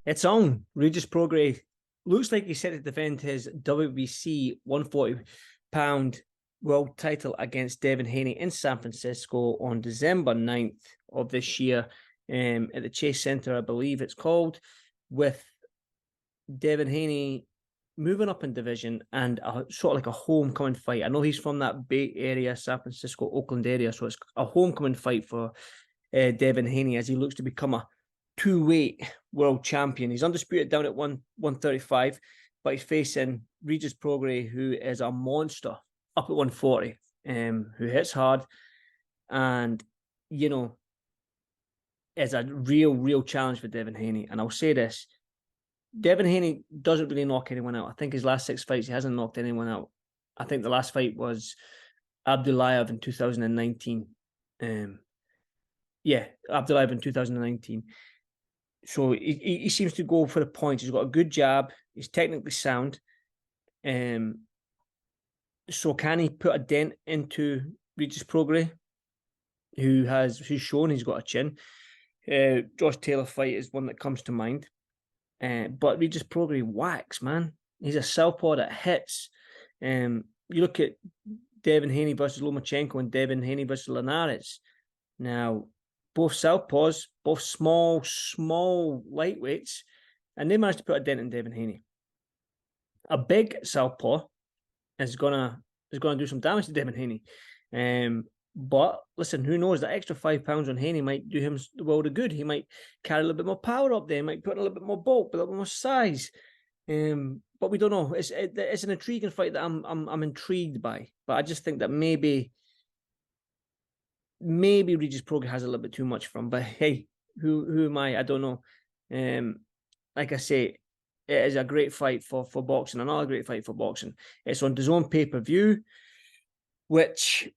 It's on. Regis PROGRAIS looks like he's set to defend his WBC 140-pound world title against Devin Haney in San Francisco on December 9th of this year at the Chase Center, I believe it's called, with Devin Haney moving up in division and sort of like a homecoming fight. I know he's from that Bay Area, San Francisco, Oakland area, so it's a homecoming fight for Devin Haney as he looks to become a two-weight world champion. He's undisputed down at 135, but he's facing Regis PROGRAIS, who is a monster up at 140, who hits hard and, you know, is a real challenge for Devin Haney. And I'll say this, Devin Haney doesn't really knock anyone out. I think his last 6 fights, he hasn't knocked anyone out. I think the last fight was Abdulayev in 2019. Yeah, Abdulayev in 2019. So he seems to go for the points. He's got a good jab. He's technically sound. So can he put a dent into Regis PROGRAIS, who's shown he's got a chin? Josh Taylor fight is one that comes to mind. But Regis PROGRAIS whacks, man. He's a southpaw that hits. You look at Devin Haney versus Lomachenko and Devin Haney versus Linares. Now, both southpaws, both small lightweights, and they managed to put a dent in Devin Haney. A big southpaw is gonna do some damage to Devin Haney. But listen, who knows? That extra 5 pounds on Haney might do him the world of good. He might carry a little bit more power up there. He might put a little bit more bulk, a little bit more size. But we don't know. It's an intriguing fight that I'm intrigued by. But I just think that maybe Regis PROGRAIS has a little bit too much from. But hey, who am I? I don't know. Like I say, it is a great fight for boxing. Another great fight for boxing. It's on DAZN pay-per-view, which,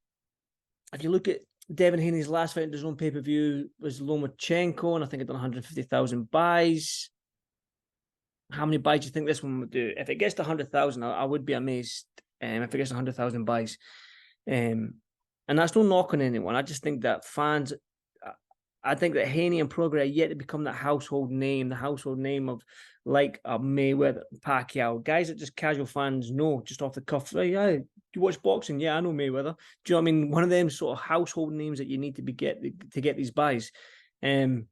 if you look at Devin Haney's last fight in DAZN pay-per-view was Lomachenko, and I think it done 150,000 buys. How many buys do you think this one would do? If it gets to 100,000, I would be amazed. If it gets 100,000 buys. And that's no knock on anyone. I just think that fans, I think that Haney and PROGRAIS are yet to become that household name, the household name of like Mayweather, Pacquiao, guys that just casual fans know just off the cuff. Like, yeah, do you watch boxing? Yeah, I know Mayweather. Do you know what I mean? One of them sort of household names that you need to get these buys. But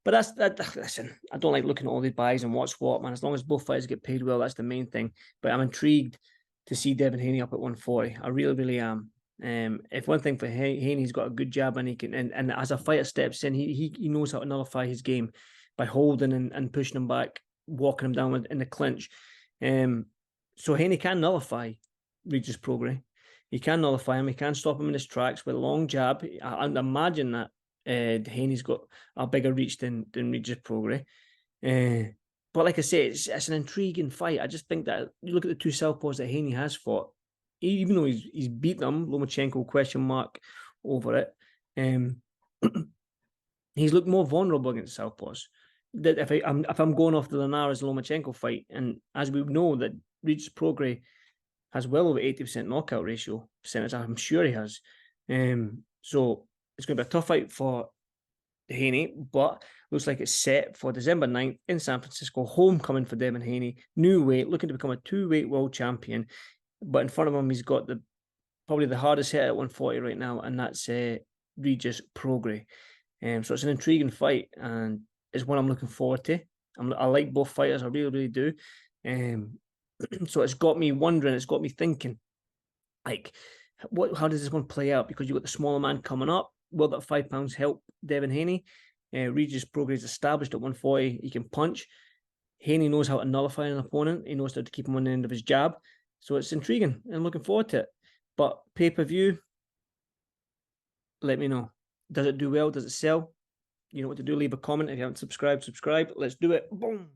listen, I don't like looking at all these buys and what's what, man. As long as both fighters get paid well, that's the main thing. But I'm intrigued to see Devin Haney up at 140. I really am. If one thing for Haney, he's got a good jab and he can, and as a fighter steps in, he knows how to nullify his game by holding and pushing him back, walking him down in the clinch. So Haney can nullify Regis PROGRAIS. He can nullify him. He can stop him in his tracks with a long jab. I imagine that Haney's got a bigger reach than Regis PROGRAIS. But like I say, it's an intriguing fight. I just think that you look at the two southpaws that Haney has fought, even though he's beaten them, Lomachenko question mark over it. He's looked more vulnerable against southpaws. That if I'm going off the Linares Lomachenko fight, and as we know that Regis PROGRAIS has well over 80% knockout ratio percentage, I'm sure he has. So it's going to be a tough fight for Haney, but looks like it's set for December 9th in San Francisco. Homecoming for Devin Haney. New weight, looking to become a two-weight world champion. But in front of him, he's got probably the hardest hit at 140 right now, and that's Regis PROGRAIS. So it's an intriguing fight, and it's one I'm looking forward to. I like both fighters, I really do. So it's got me wondering, it's got me thinking, like, how does this one play out? Because you've got the smaller man coming up. Will that 5 pounds help Devin Haney? Regis PROGRAIS established at 140. He can punch. Haney knows how to nullify an opponent. He knows how to keep him on the end of his jab. So it's intriguing. I'm looking forward to it. But pay-per-view, let me know. Does it do well? Does it sell? You know what to do. Leave a comment. If you haven't subscribed, subscribe. Let's do it. Boom.